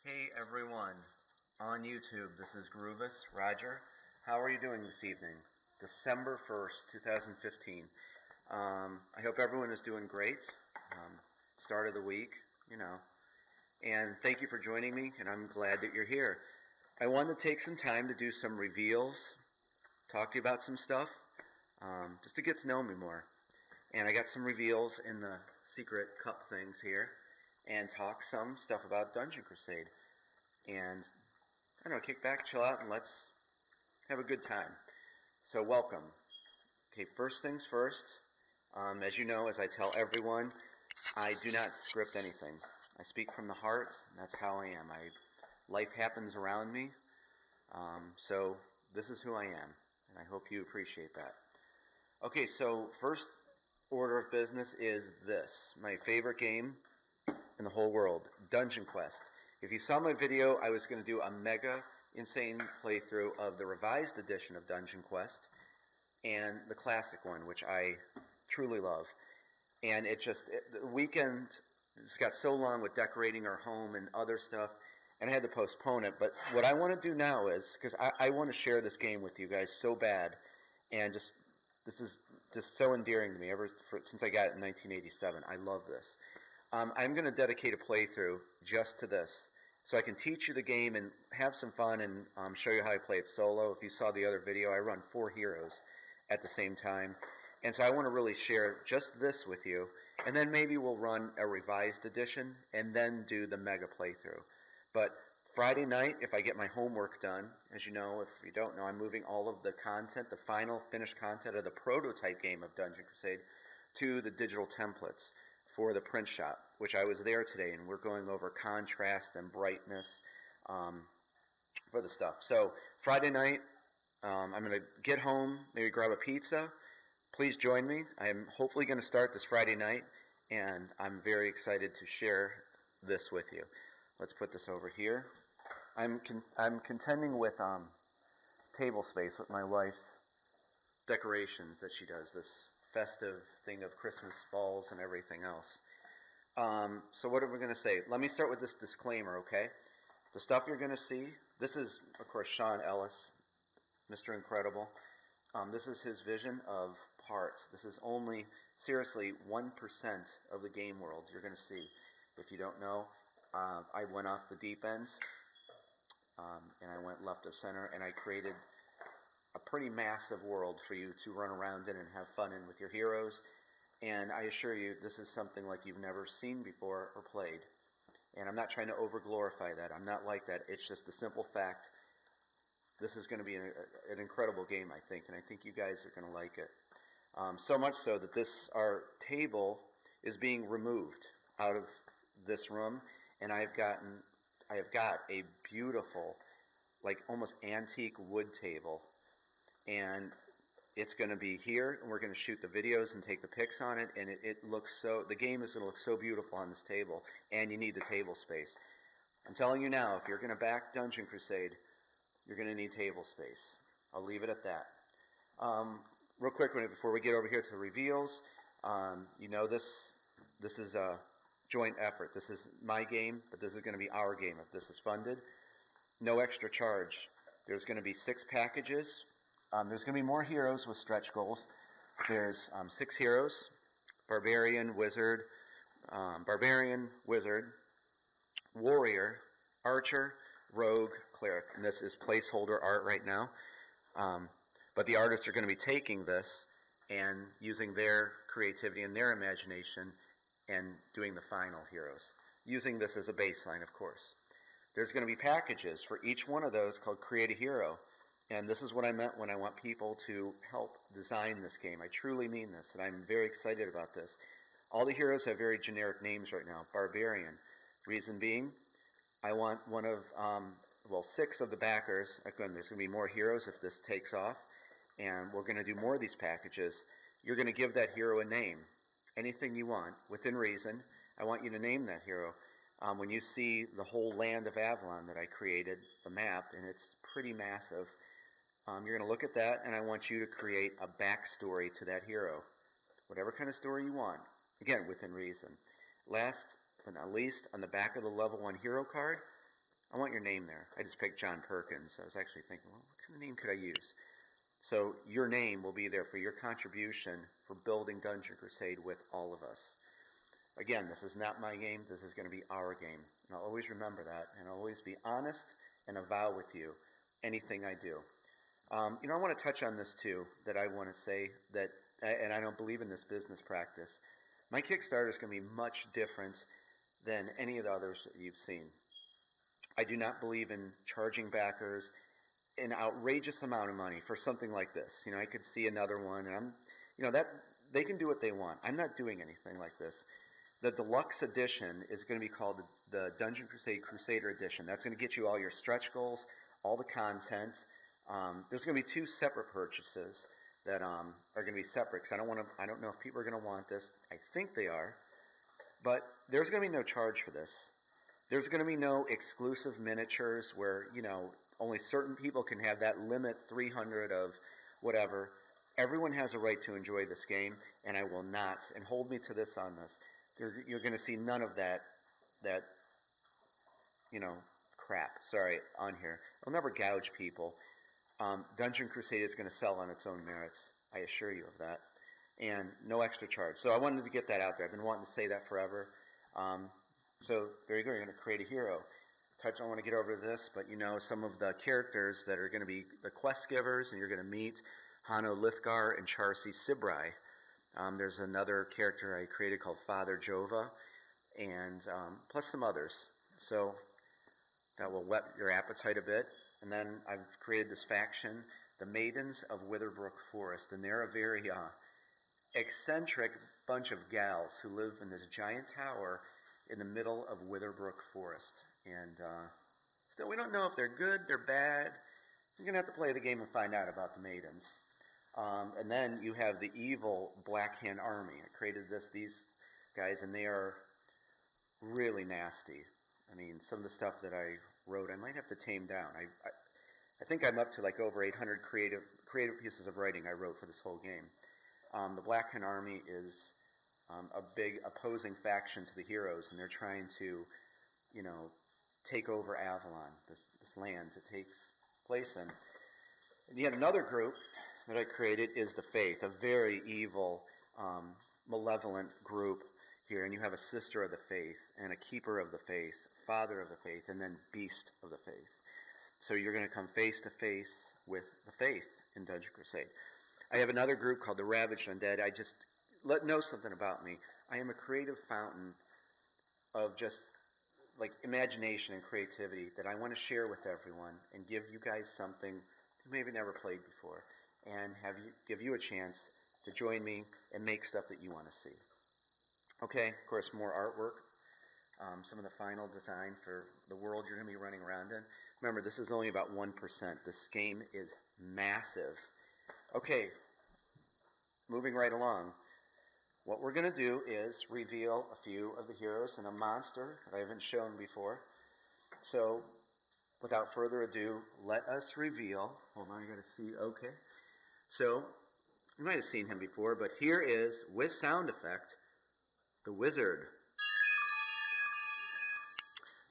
Hey everyone, on YouTube, this is Rodger. How are you doing this evening? December 1st, 2015. I hope everyone is doing great. Start of the week, you know. And thank you for joining me, and I'm glad that you're here. I wanted to take some time to do some reveals, talk to you about some stuff, just to get to know me more. And I got some reveals in the secret cup things here, and talk some stuff about Dungeon Crusade. And, I don't know, kick back, chill out, and let's have a good time. So welcome. Okay, first things first, as you know, as I tell everyone, I do not script anything. I speak from the heart, and that's how I am. Life happens around me, so this is who I am, and I hope you appreciate that. Okay, so first order of business is this, my favorite game in the whole world, Dungeon Quest. If you saw my video, I was going to do a mega insane playthrough of the revised edition of Dungeon Quest and the classic one, which I truly love. And the weekend just got so long with decorating our home and other stuff, and I had to postpone it. But what I want to do now is, because I want to share this game with you guys so bad, and this is just so endearing to me since I got it in 1987. I love this. I'm going to dedicate a playthrough just to this, so I can teach you the game and have some fun and show you how I play it solo. If you saw the other video, I run 4 heroes at the same time, and so I want to really share just this with you, and then maybe we'll run a revised edition and then do the mega playthrough. But Friday night, if I get my homework done, as you know, if you don't know, I'm moving all of the content, the final finished content of the prototype game of Dungeon Crusade to the digital templates for the print shop, which I was there today, and we're going over contrast and brightness for the stuff. So Friday night, I'm going to get home, maybe grab a pizza. Please join me. I'm hopefully going to start this Friday night, and I'm very excited to share this with you. Let's put this over here. I'm contending with table space with my wife's decorations that she does, this festive thing of Christmas balls and everything else. So what are we going to say? Let me start with this disclaimer, okay? The stuff you're going to see, this is, of course, Sean Ellis, Mr. Incredible. This is his vision of parts. This is only, seriously, 1% of the game world you're going to see. If you don't know, I went off the deep end, and I went left of center, and I created a pretty massive world for you to run around in and have fun in with your heroes. And I assure you, this is something like you've never seen before or played. And I'm not trying to over-glorify that. I'm not like that. It's just the simple fact this is going to be an incredible game, I think. And I think you guys are going to like it. So much so that our table is being removed out of this room. And I have got a beautiful, like almost antique wood table. And it's going to be here, and we're going to shoot the videos and take the pics on it, and the game is going to look so beautiful on this table, and you need the table space. I'm telling you now, if you're going to back Dungeon Crusade, you're going to need table space. I'll leave it at that. Real quick, before we get over here to the reveals, you know this is a joint effort. This is my game, but this is going to be our game if this is funded. No extra charge. There's going to be 6 packages. There's going to be more heroes with stretch goals. There's 6 heroes: Barbarian, Wizard, Warrior, Archer, Rogue, Cleric. And this is placeholder art right now. But the artists are going to be taking this and using their creativity and their imagination and doing the final heroes. Using this as a baseline, of course. There's going to be packages for each one of those called Create a Hero. And this is what I meant when I want people to help design this game. I truly mean this, and I'm very excited about this. All the heroes have very generic names right now. Barbarian. Reason being, I want one of, 6 of the backers. Again, there's going to be more heroes if this takes off, and we're going to do more of these packages. You're going to give that hero a name. Anything you want, within reason. I want you to name that hero. When you see the whole land of Avalon that I created, the map, and it's pretty massive, you're going to look at that, and I want you to create a backstory to that hero. Whatever kind of story you want. Again, within reason. Last but not least, on the back of the level 1 hero card, I want your name there. I just picked John Perkins. I was actually thinking, well, what kind of name could I use? So your name will be there for your contribution for building Dungeon Crusade with all of us. Again, this is not my game. This is going to be our game. And I'll always remember that, and I'll always be honest and avow with you anything I do. I want to touch on this too, that I want to say that, and I don't believe in this business practice. My Kickstarter is going to be much different than any of the others that you've seen. I do not believe in charging backers an outrageous amount of money for something like this. I could see another one, and that they can do what they want. I'm not doing anything like this. The deluxe edition is going to be called the Dungeon Crusade Crusader Edition. That's going to get you all your stretch goals, all the content. There's going to be 2 separate purchases that are going to be separate, because I don't know if people are going to want this. I think they are, but there's going to be no charge for this. There's going to be no exclusive miniatures where only certain people can have that limit 300 of whatever. Everyone has a right to enjoy this game, and I will not. And hold me to this on this. You're going to see none of that crap. Sorry, on here. I'll never gouge people. Dungeon Crusade is going to sell on its own merits. I assure you of that. And no extra charge. So I wanted to get that out there. I've been wanting to say that forever. So there you go. You're going to create a hero. I don't want to get over this, but some of the characters that are going to be the quest givers, and you're going to meet Hanno Lithgar and Charsi Sibrai. There's another character I created called Father Jova, and plus some others. So that will whet your appetite a bit. And then I've created this faction, the Maidens of Witherbrook Forest, and they're a very eccentric bunch of gals who live in this giant tower in the middle of Witherbrook Forest. And still, we don't know if they're good, they're bad. You're going to have to play the game and find out about the Maidens. And then you have the evil Black Hand Army. I created these guys, and they are really nasty. I mean, some of the stuff that I wrote, I might have to tame down. I think I'm up to like over 800 creative pieces of writing I wrote for this whole game. The Black Hand Army is a big opposing faction to the heroes, and they're trying to, take over Avalon, this land it takes place in. And yet another group that I created is the Faith, a very evil, malevolent group here. And you have a Sister of the Faith, and a Keeper of the Faith, Father of the Faith, and then Beast of the Faith. So you're going to come face to face with the Faith in Dungeon Crusade. I have another group called the Ravaged Undead. Know something about me. I am a creative fountain of just like imagination and creativity that I want to share with everyone and give you guys something you maybe never played before, and give you a chance to join me and make stuff that you want to see. Okay, of course, more artwork. Some of the final design for the world you're going to be running around in. Remember, this is only about 1%. This game is massive. Okay, moving right along. What we're going to do is reveal a few of the heroes and a monster that I haven't shown before. So, without further ado, let us reveal. Hold on, I got to see. Okay. So, you might have seen him before, but here is, with sound effect, the Wizard.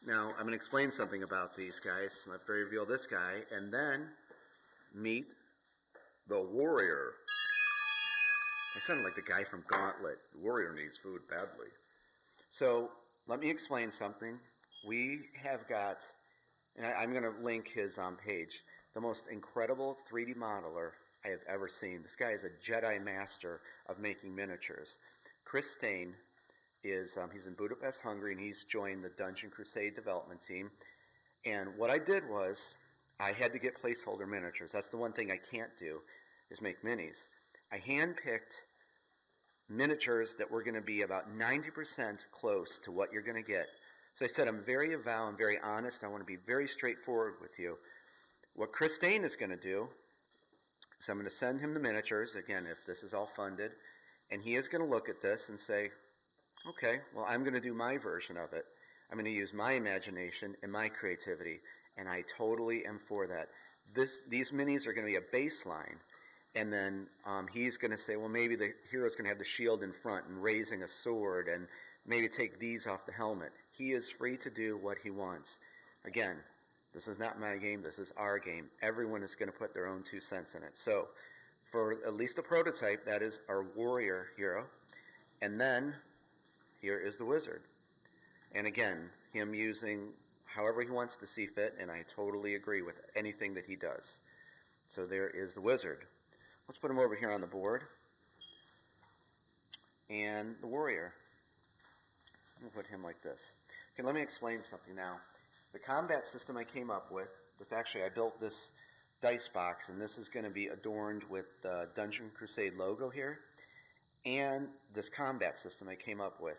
Now, I'm going to explain something about these guys. I have to reveal this guy, and then meet the Warrior. I sounded like the guy from Gauntlet. The Warrior needs food badly. So, let me explain something. We have got, and I'm going to link his page, the most incredible 3D modeler I have ever seen. This guy is a Jedi master of making miniatures. Chris Stain is, he's in Budapest, Hungary, and he's joined the Dungeon Crusade development team. And what I did was, I had to get placeholder miniatures. That's the one thing I can't do, is make minis. I handpicked miniatures that were going to be about 90% close to what you're going to get. So I said, I'm very honest. I want to be very straightforward with you. What Chris Stain is going to do is I'm going to send him the miniatures, again, if this is all funded, and he is going to look at this and say, okay, well, I'm going to do my version of it. I'm going to use my imagination and my creativity, and I totally am for that. These minis are going to be a baseline. And then he's going to say, well, maybe the hero's going to have the shield in front and raising a sword, and maybe take these off the helmet. He is free to do what he wants. Again, this is not my game, this is our game. Everyone is going to put their own 2 cents in it. So, for at least a prototype, that is our warrior hero. And then, here is the wizard. And again, him using however he wants to see fit, and I totally agree with anything that he does. So there is the wizard. Let's put him over here on the board. And the warrior. I'm going to put him like this. Okay, let me explain something now. The combat system I came up with, I built this dice box, and this is going to be adorned with the Dungeon Crusade logo here, and this combat system I came up with.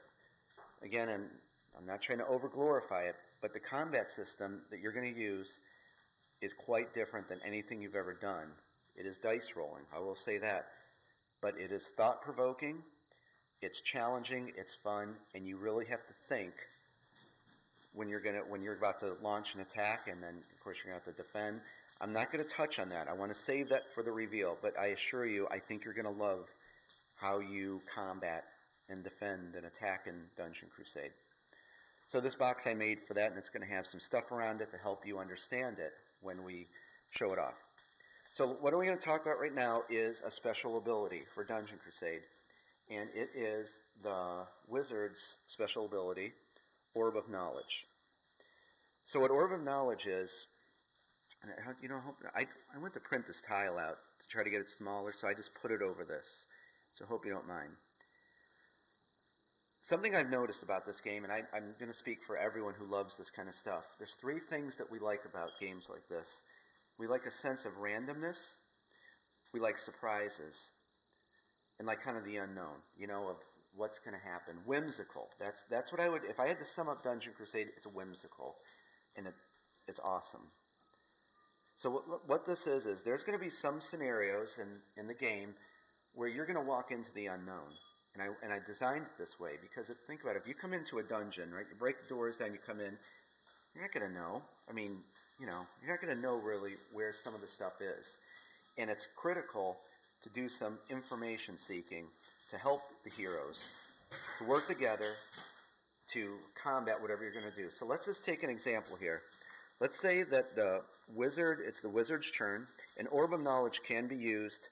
Again, I'm not trying to over-glorify it, but the combat system that you're going to use is quite different than anything you've ever done. It is dice rolling, I will say that, but it is thought-provoking, it's challenging, it's fun, and you really have to think when you're about to launch an attack, and then of course you're going to have to defend. I'm not going to touch on that. I want to save that for the reveal, but I assure you, I think you're going to love how you combat and defend and attack in Dungeon Crusade. So this box I made for that, and it's going to have some stuff around it to help you understand it when we show it off. So what are we going to talk about right now is a special ability for Dungeon Crusade, and it is the wizard's special ability, Orb of Knowledge. So what Orb of Knowledge is, I went to print this tile out to try to get it smaller, so I just put it over this. So I hope you don't mind. Something I've noticed about this game, and I'm going to speak for everyone who loves this kind of stuff, there's 3 things that we like about games like this. We like a sense of randomness, we like surprises, and like kind of the unknown, of what's going to happen. Whimsical. That's what I would, if I had to sum up Dungeon Crusade, it's a whimsical, and it's awesome. So what this is there's going to be some scenarios in the game where you're going to walk into the unknown. And I designed it this way because think about it, if you come into a dungeon, right, you break the doors down, you come in, you're not going to know. I mean, you're not going to know really where some of the stuff is. And it's critical to do some information seeking to help the heroes to work together to combat whatever you're going to do. So let's just take an example here. Let's say that it's the wizard's turn, and Orb of Knowledge can be used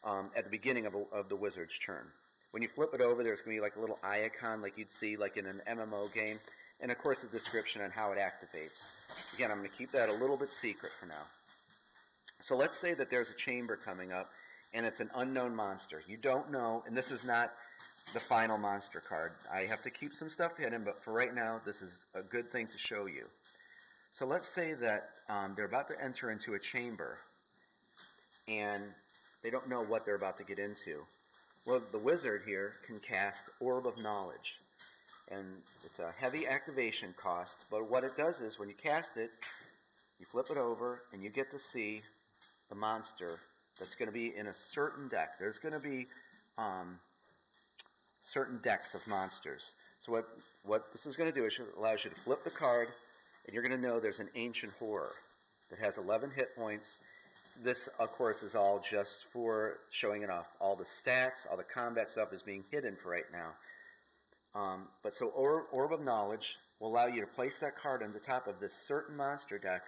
at the beginning of the wizard's turn. When you flip it over, there's going to be like a little icon like you'd see like in an MMO game, and of course a description on how it activates. Again, I'm going to keep that a little bit secret for now. So let's say that there's a chamber coming up, and it's an unknown monster. You don't know, and this is not the final monster card. I have to keep some stuff hidden, but for right now, this is a good thing to show you. So let's say that they're about to enter into a chamber, and they don't know what they're about to get into. Well, the wizard here can cast Orb of Knowledge, and it's a heavy activation cost, but what it does is when you cast it, you flip it over, and you get to see the monster that's going to be in a certain deck. There's going to be certain decks of monsters. So what this is going to do is it allows you to flip the card, and you're going to know there's an ancient horror that has 11 hit points. This, of course, is all just for showing it off. All the stats, all the combat stuff is being hidden for right now. But so Orb of Knowledge will allow you to place that card on the top of this certain monster deck,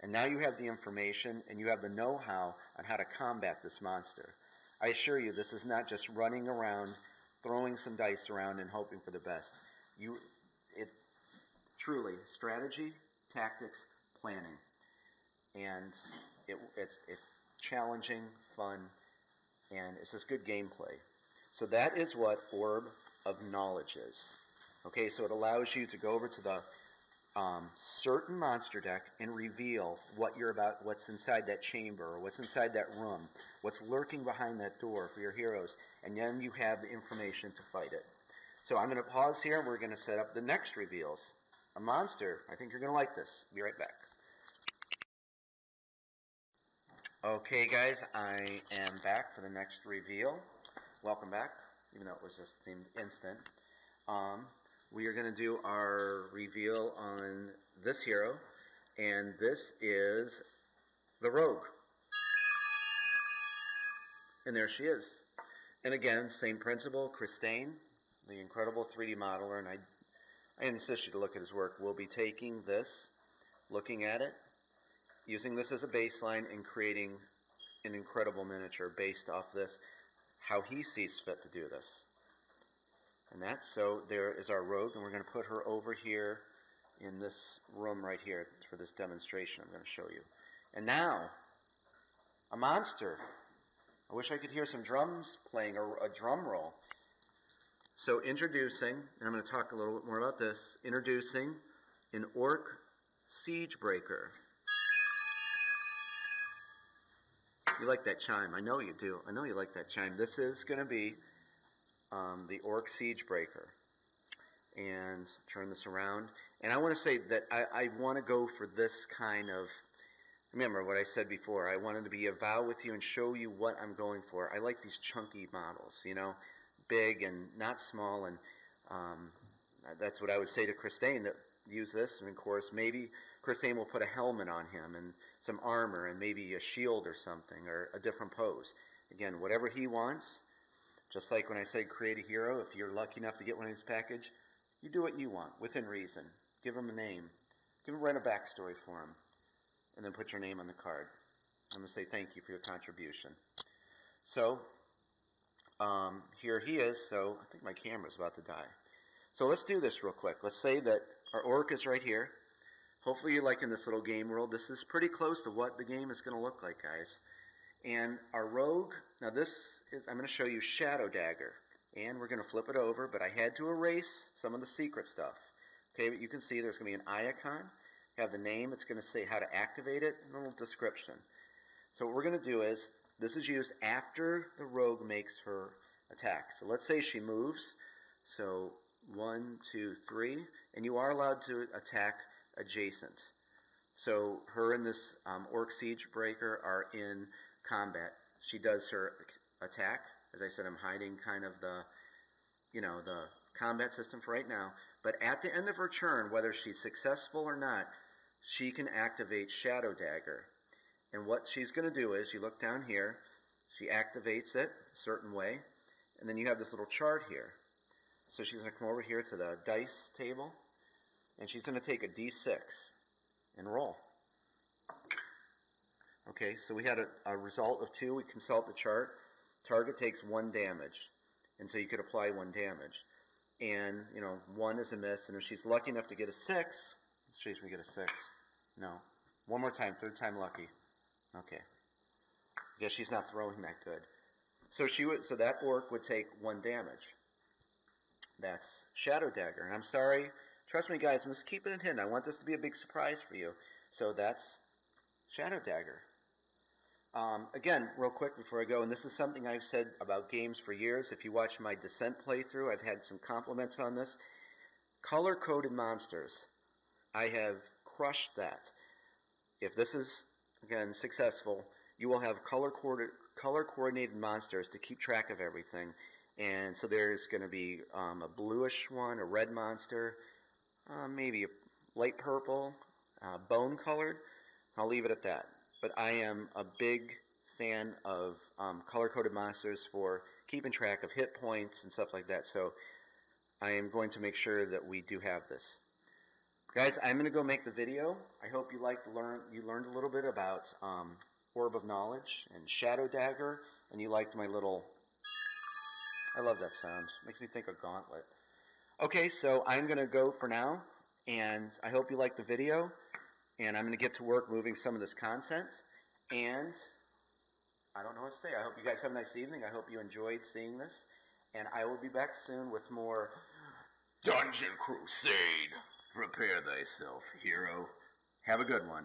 and now you have the information and you have the know-how on how to combat this monster. I assure you, this is not just running around, throwing some dice around and hoping for the best. Truly, strategy, tactics, planning. And it's challenging, fun, and it's just good gameplay. So that is what Orb of Knowledge is. Okay, so it allows you to go over to the certain monster deck and reveal what's inside that chamber, or what's inside that room, what's lurking behind that door for your heroes, and then you have the information to fight it. So I'm going to pause here, and we're going to set up the next reveals. A monster. I think you're going to like this. Be right back. Okay, guys, I am back for the next reveal. Welcome back, even though it seemed instant. We are going to do our reveal on this hero, and this is the Rogue. And there she is. And again, same principle, Christine, the incredible 3D modeler, and I insist you to look at his work. We'll be taking this looking at it, using this as a baseline, and creating an incredible miniature based off this, how he sees fit to do this. And so there is our rogue, and we're going to put her over here in this room right here for this demonstration I'm going to show you. And now, a monster. I wish I could hear some drums playing, or a drum roll. So introducing, and I'm going to talk a little bit more about this, introducing an orc siege breaker. You like that chime. I know you do. I know you like that chime. This is going to be the orc siege breaker. And turn this around. And I want to say that I want to go for this kind of, remember what I said before, I wanted to be a vow with you and show you what I'm going for. I like these chunky models, you know, big and not small. And that's what I would say to Christine, that use this. And of course, maybe Christine will put a helmet on him and some armor and maybe a shield or something, or a different pose. Again, whatever he wants. Just like when I say create a hero, if you're lucky enough to get one of his package, you do what you want, within reason. Give him a name. Write a backstory for him. And then put your name on the card. I'm going to say thank you for your contribution. So, here he is. So, I think my camera's about to die. So let's do this real quick. Let's say that our orc is right here. Hopefully you're liking this little game world. This is pretty close to what the game is going to look like, guys. And our rogue, now this is, I'm going to show you Shadow Dagger. And we're going to flip it over, but I had to erase some of the secret stuff. Okay, but you can see there's going to be an icon. Have the name. It's going to say how to activate it, and a little description. So what we're going to do is, this is used after the rogue makes her attack. So let's say she moves. So 1, 2, 3, and you are allowed to attack adjacent. So her and this orc siege breaker are in combat. She does her attack. As I said, I'm hiding kind of the, you know, the combat system for right now. But at the end of her turn, whether she's successful or not, she can activate Shadow Dagger. And what she's going to do is, you look down here, she activates it a certain way, and then you have this little chart here. So she's going to come over here to the dice table, and she's going to take a d6 and roll. Okay, so we had a result of 2. We consult the chart. Target takes 1 damage, and so you could apply 1 damage. And, you know, 1 is a miss, and if she's lucky enough to get a 6, let's see if we get a 6. No. One more time, 3rd time lucky. Okay. I guess she's not throwing that good. So so that orc would take 1 damage. That's Shadow Dagger. And I'm sorry, trust me guys, I'm just keeping it hidden. I want this to be a big surprise for you. So that's Shadow Dagger. Again, real quick before I go, and this is something I've said about games for years. If you watch my Descent playthrough, I've had some compliments on this. Color-coded monsters. I have crushed that. If this is, again, successful, you will have color-coordinated monsters to keep track of everything. And so there's going to be a bluish one, a red monster, maybe a light purple, bone-colored. I'll leave it at that. But I am a big fan of color-coded monsters for keeping track of hit points and stuff like that. So I am going to make sure that we do have this. Guys, I'm going to go make the video. I hope you learned a little bit about Orb of Knowledge and Shadow Dagger, and you liked my little, I love that sound. Makes me think of Gauntlet. Okay, so I'm going to go for now, and I hope you liked the video. And I'm going to get to work moving some of this content. And I don't know what to say. I hope you guys have a nice evening. I hope you enjoyed seeing this. And I will be back soon with more Dungeon Crusade. Prepare thyself, hero. Have a good one.